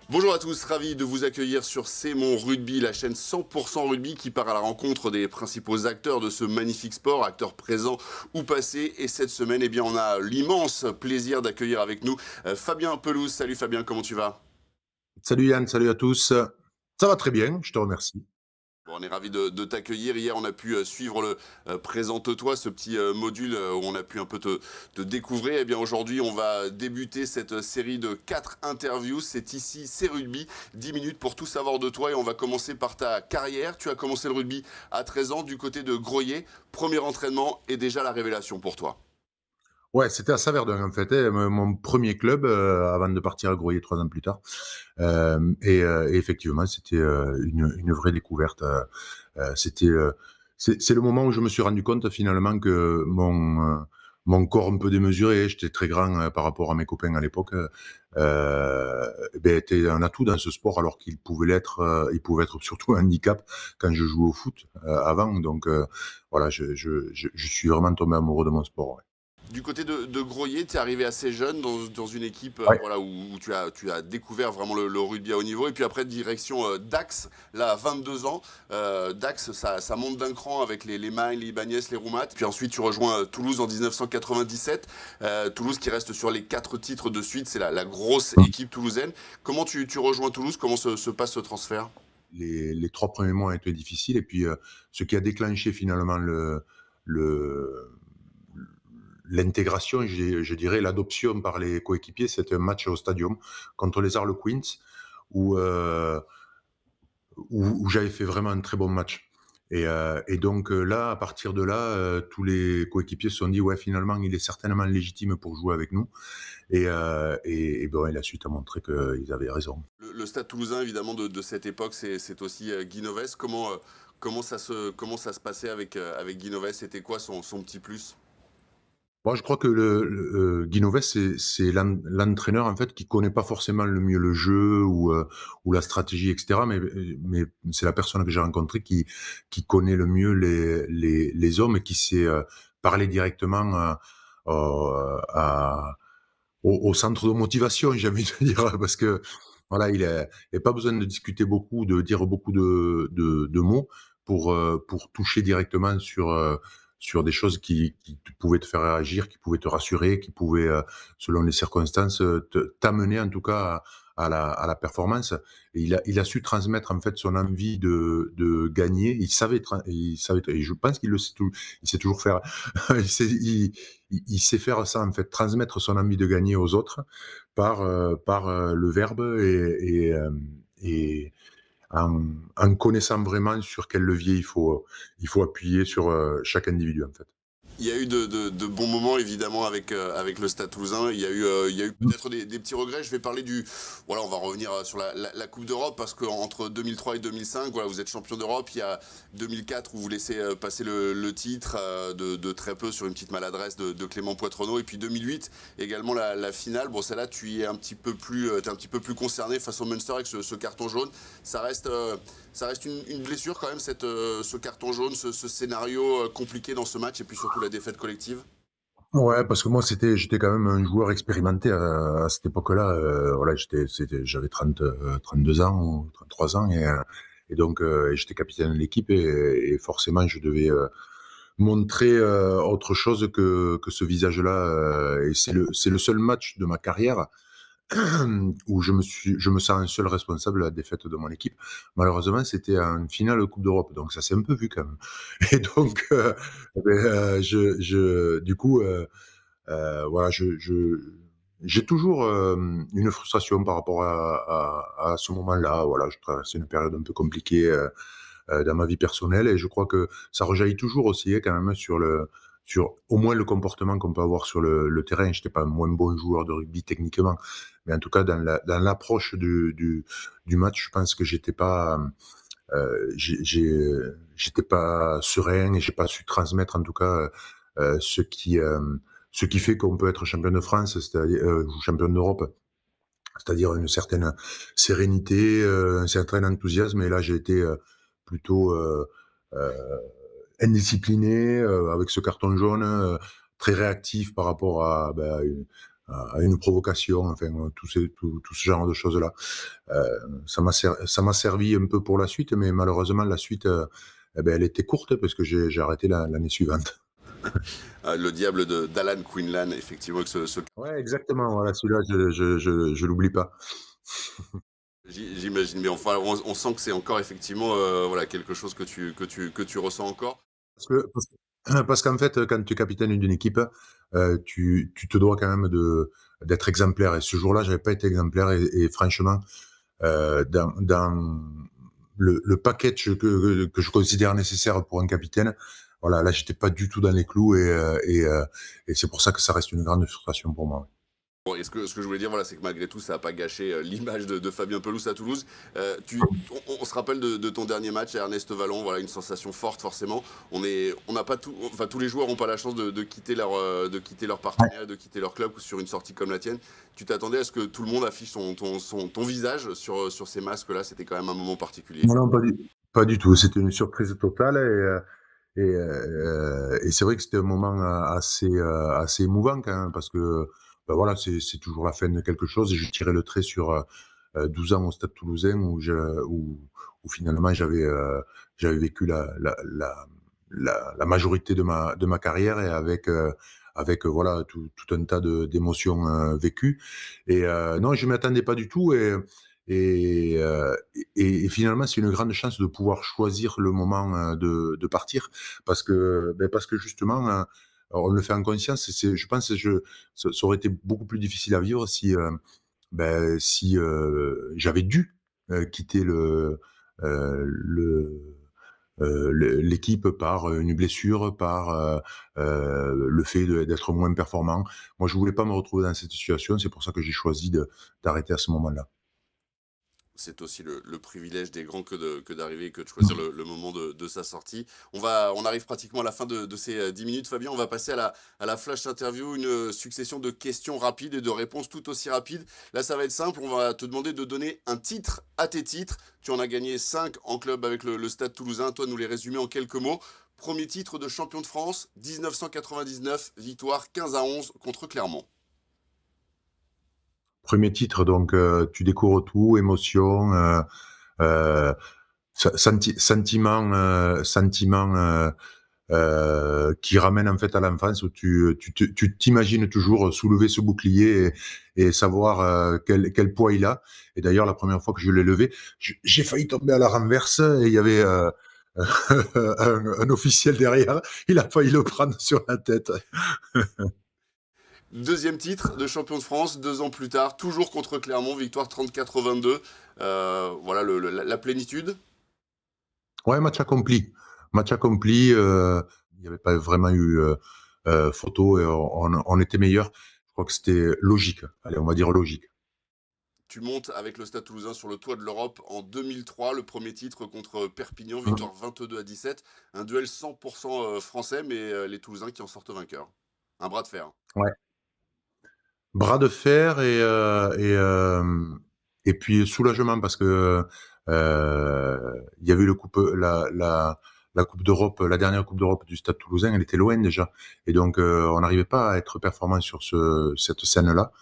Bonjour à tous, ravi de vous accueillir sur C'est mon rugby, la chaîne 100% rugby qui part à la rencontre des principaux acteurs de ce magnifique sport, acteurs présents ou passés. Et cette semaine, eh bien, on a l'immense plaisir d'accueillir avec nous Fabien Pelouse. Salut Fabien, comment tu vas? Salut Yann, salut à tous. Ça va très bien, je te remercie. Bon, on est ravi de t'accueillir. Hier, on a pu suivre le Présente-toi, ce petit module où on a pu un peu te découvrir. Eh bien, aujourd'hui, on va débuter cette série de 4 interviews. C'est ici, c'est rugby. 10 minutes pour tout savoir de toi. Et on va commencer par ta carrière. Tu as commencé le rugby à 13 ans du côté de Groyer. Premier entraînement et déjà la révélation pour toi. Ouais, c'était à Saverdun en fait, mon premier club avant de partir à Groyer 3 ans plus tard. Et effectivement, c'était une vraie découverte. C'était, c'est le moment où je me suis rendu compte finalement que mon corps un peu démesuré, j'étais très grand par rapport à mes copains à l'époque, était un atout dans ce sport alors qu'il pouvait l'être, il pouvait être surtout un handicap quand je jouais au foot avant. Donc voilà, je suis vraiment tombé amoureux de mon sport. Ouais. Du côté de Groyer, tu es arrivé assez jeune dans une équipe Ouais. voilà, où tu as découvert vraiment le rugby à haut niveau. Et puis après, direction Dax, là, à 22 ans. Dax, ça monte d'un cran avec les Magne, les Ibanez, les Roumat. Puis ensuite, tu rejoins Toulouse en 1997. Toulouse qui reste sur les 4 titres de suite. C'est la grosse équipe toulousaine. Comment tu rejoins Toulouse? Comment se passe ce transfert? Les 3 premiers mois ont été difficiles et puis ce qui a déclenché finalement le l'intégration, je dirais l'adoption par les coéquipiers, c'était un match au Stadium contre les Harlequins où, où j'avais fait vraiment un très bon match. Et donc là, à partir de là, tous les coéquipiers se sont dit ouais, finalement, il est certainement légitime pour jouer avec nous. Et bon, et la suite a montré qu'ils avaient raison. Le Stade Toulousain, évidemment, de cette époque, c'est aussi Guy Novès. Comment ça se passait avec Guy Novès? C'était quoi son petit plus? Moi, je crois que Guy Novès, c'est l'entraîneur en fait qui connaît pas forcément le mieux le jeu ou la stratégie, etc. Mais c'est la personne que j'ai rencontrée qui connaît le mieux les hommes et qui sait parler directement à au centre de motivation, j'ai envie de dire, parce que voilà, il a pas besoin de discuter beaucoup, de dire beaucoup de mots pour toucher directement sur des choses qui pouvaient te faire réagir, qui pouvaient te rassurer, qui pouvaient, selon les circonstances, t'amener en tout cas à la performance. Et il a su transmettre en fait son envie de gagner. Il savait, et je pense qu'il le sait il sait toujours faire. Il sait faire ça en fait, transmettre son envie de gagner aux autres par le verbe et en connaissant vraiment sur quel levier il faut appuyer sur chaque individu en fait. Il y a eu de bons moments évidemment avec le Stade Toulousain. Il y a eu peut-être des petits regrets. Je vais parler voilà, on va revenir sur la Coupe d'Europe parce qu'entre 2003 et 2005, voilà, vous êtes champion d'Europe. Il y a 2004 où vous laissez passer le titre de très peu sur une petite maladresse de Clément Poitrenaud. Et puis 2008 également la finale. Bon, celle-là, tu es un petit peu plus, t'es un petit peu plus concerné face au Munster avec ce carton jaune. Ça reste, ça reste une blessure quand même, ce carton jaune, ce scénario compliqué dans ce match et puis surtout la défaite collective. Ouais, parce que moi j'étais quand même un joueur expérimenté à cette époque-là. Voilà, j'avais 32 ans ou 33 ans et donc et j'étais capitaine de l'équipe et forcément je devais montrer autre chose que ce visage-là. Et c'est le seul match de ma carrière où je me sens seul responsable de la défaite de mon équipe. Malheureusement, c'était en finale de Coupe d'Europe, donc ça s'est un peu vu quand même. Et donc, du coup, voilà, j'ai toujours une frustration par rapport à ce moment-là. Voilà, je traversais une période un peu compliquée dans ma vie personnelle et je crois que ça rejaillit toujours aussi quand même sur au moins le comportement qu'on peut avoir sur le terrain. Je n'étais pas un moins bon joueur de rugby techniquement, mais en tout cas dans l'approche du match, je pense que j'étais pas serein et j'ai pas su transmettre en tout cas euh, ce qui euh, ce qui fait qu'on peut être champion de France, c'est-à-dire ou champion d'Europe, c'est-à-dire une certaine sérénité, un certain enthousiasme. Et là, j'ai été plutôt euh, indiscipliné avec ce carton jaune, très réactif par rapport à à une provocation, enfin, tout ce genre de choses-là. Ça m'a servi un peu pour la suite, mais malheureusement, la suite, eh ben, elle était courte parce que j'ai arrêté l'année suivante. Le diable d'Alan Quinlan, effectivement, que Ouais, exactement, voilà, celui-là, je l'oublie pas. j'imagine. Mais enfin, on sent que c'est encore effectivement voilà, quelque chose que tu ressens encore. Parce qu'en fait, quand tu es capitaine d'une équipe, tu te dois quand même d'être exemplaire. Et ce jour-là, j'avais pas été exemplaire. Et franchement, dans le package que je considère nécessaire pour un capitaine, voilà, là, j'étais pas du tout dans les clous. Et c'est pour ça que ça reste une grande frustration pour moi. Bon, et ce que je voulais dire, voilà, c'est que malgré tout, ça n'a pas gâché l'image de Fabien Pelouse à Toulouse. On se rappelle de ton dernier match à Ernest Vallon, voilà, une sensation forte forcément. On n'a pas tout, enfin, tous les joueurs n'ont pas la chance de quitter leur partenaire, de quitter leur club sur une sortie comme la tienne. Tu t'attendais à ce que tout le monde affiche ton visage sur ces masques-là. C'était quand même un moment particulier. Non, non, pas du tout. C'était une surprise totale. Et c'est vrai que c'était un moment assez émouvant quand même, parce que ben voilà, c'est toujours la fin de quelque chose. Et je tirais le trait sur 12 ans au Stade Toulousain où finalement j'avais vécu la majorité de ma carrière, et avec voilà tout un tas d'émotions vécues. Et non, je m'y attendais pas du tout. Et finalement, c'est une grande chance de pouvoir choisir le moment de partir, parce que justement, on le fait en conscience. Je pense que ça aurait été beaucoup plus difficile à vivre si j'avais dû quitter l'équipe par une blessure, par le fait d'être moins performant. Moi, je voulais pas me retrouver dans cette situation. C'est pour ça que j'ai choisi d'arrêter à ce moment-là. C'est aussi le privilège des grands que d'arriver, que de choisir le moment de sa sortie. On arrive pratiquement à la fin de ces 10 minutes, Fabien. On va passer à la flash interview, une succession de questions rapides et de réponses tout aussi rapides. Là, ça va être simple. On va te demander de donner un titre à tes titres. Tu en as gagné 5 en club avec le Stade Toulousain. Toi, nous les résumer en quelques mots. Premier titre de champion de France, 1999, victoire 15-11 contre Clermont. Premier titre, donc tu découvres tout, émotion, euh, sentiment qui ramène en fait à l'enfance, où tu t'imagines toujours soulever ce bouclier et savoir quel poids il a. Et d'ailleurs, la première fois que je l'ai levé, j'ai failli tomber à la renverse, et il y avait un officiel derrière. Il a failli le prendre sur la tête. Deuxième titre de champion de France, 2 ans plus tard, toujours contre Clermont, victoire 34-22. Voilà la plénitude. Ouais, match accompli. Match accompli. Il n'y avait pas vraiment eu photo, et on était meilleur. Je crois que c'était logique. Allez, on va dire logique. Tu montes avec le Stade Toulousain sur le toit de l'Europe en 2003, le premier titre contre Perpignan, Mmh. victoire 22-17. Un duel 100% français, mais les Toulousains qui en sortent vainqueurs. Un bras de fer. Ouais. Bras de fer, et puis soulagement, parce que il y avait la Coupe d'Europe, la dernière Coupe d'Europe du Stade Toulousain, elle était loin déjà, et donc on n'arrivait pas à être performant sur cette scène-là.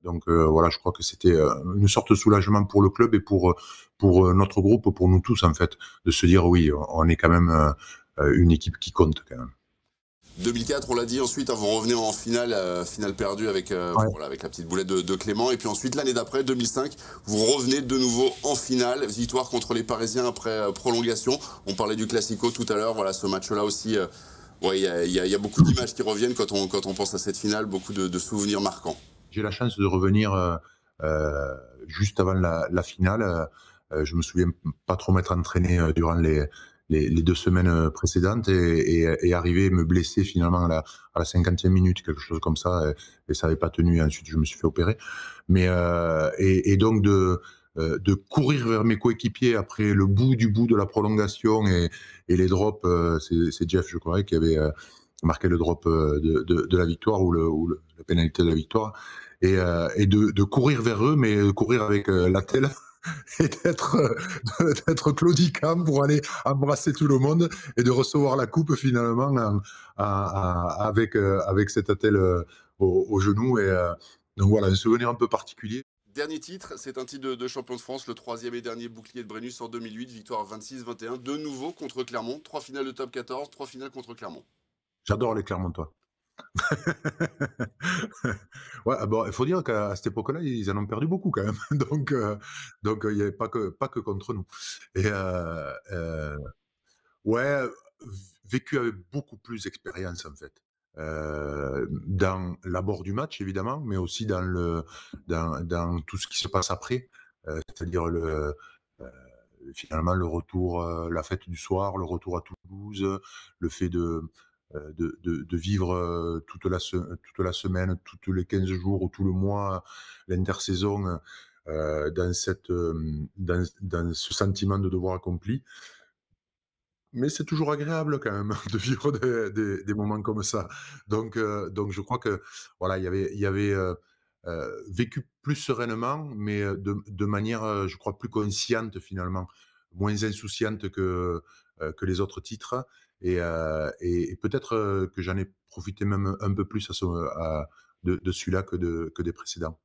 Donc voilà, je crois que c'était une sorte de soulagement pour le club, et pour notre groupe, pour nous tous en fait, de se dire oui, on est quand même une équipe qui compte quand même. 2004, on l'a dit, ensuite, vous revenez en finale, finale perdue avec, Ouais. voilà, avec la petite boulette de Clément. Et puis ensuite, l'année d'après, 2005, vous revenez de nouveau en finale, victoire contre les Parisiens après prolongation. On parlait du Classico tout à l'heure, voilà, ce match-là aussi, ouais, y a beaucoup d'images qui reviennent quand on pense à cette finale, beaucoup de souvenirs marquants. J'ai la chance de revenir juste avant la finale. Je me souviens pas trop m'être entraîné durant les 2 semaines précédentes, et arriver me blesser finalement à la 50e minute, quelque chose comme ça, et ça n'avait pas tenu. Ensuite, je me suis fait opérer. Et donc de courir vers mes coéquipiers après le bout du bout de la prolongation, et les drops, c'est Jeff, je crois, qui avait marqué le drop de la victoire, ou la pénalité de la victoire, et de courir vers eux, mais de courir avec la telle et d'être claudicant pour aller embrasser tout le monde, et de recevoir la coupe finalement avec cette attelle au genou. Et Donc voilà, un souvenir un peu particulier. Dernier titre, c'est un titre de champion de France, le troisième et dernier bouclier de Brennus en 2008, victoire 26-21, de nouveau contre Clermont, 3 finales de top 14, 3 finales contre Clermont. J'adore les Clermontois. Ouais, ah bon, il faut dire qu'à cette époque-là, ils en ont perdu beaucoup quand même. Donc il y avait pas que contre nous. Et ouais, vécu avec beaucoup plus d'expérience en fait. Dans l'abord du match évidemment, mais aussi dans tout ce qui se passe après. C'est-à-dire finalement le retour, la fête du soir, le retour à Toulouse, le fait de vivre, toute la semaine, tous les 15 jours ou tout le mois, l'intersaison, dans ce sentiment de devoir accompli. Mais c'est toujours agréable quand même de vivre des moments comme ça. Donc je crois que voilà, il y avait vécu plus sereinement, mais de manière, je crois plus consciente finalement, moins insouciante que les autres titres et peut-être, que j'en ai profité même un peu plus de celui-là que des précédents.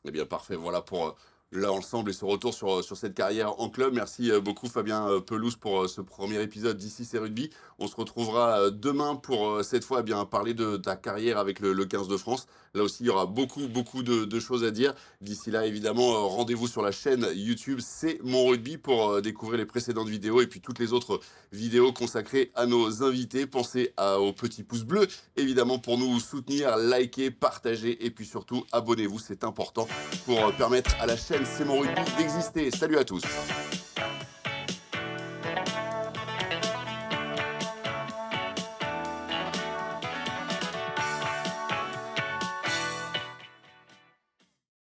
Eh bien, parfait. Voilà pour l'ensemble et ce retour sur cette carrière en club. Merci beaucoup, Fabien Pelouse, pour ce premier épisode d'Ici c'est Rugby. On se retrouvera demain pour cette fois parler de ta carrière avec le 15 de France. Là aussi, il y aura beaucoup de choses à dire. D'ici là, évidemment, rendez-vous sur la chaîne YouTube C'est Mon Rugby pour découvrir les précédentes vidéos et puis toutes les autres vidéos consacrées à nos invités. Pensez au petit pouce bleu, évidemment, pour nous soutenir, liker, partager et puis surtout, abonnez-vous, c'est important pour permettre à la chaîne C'est Mon Rugby d'exister. Salut à tous.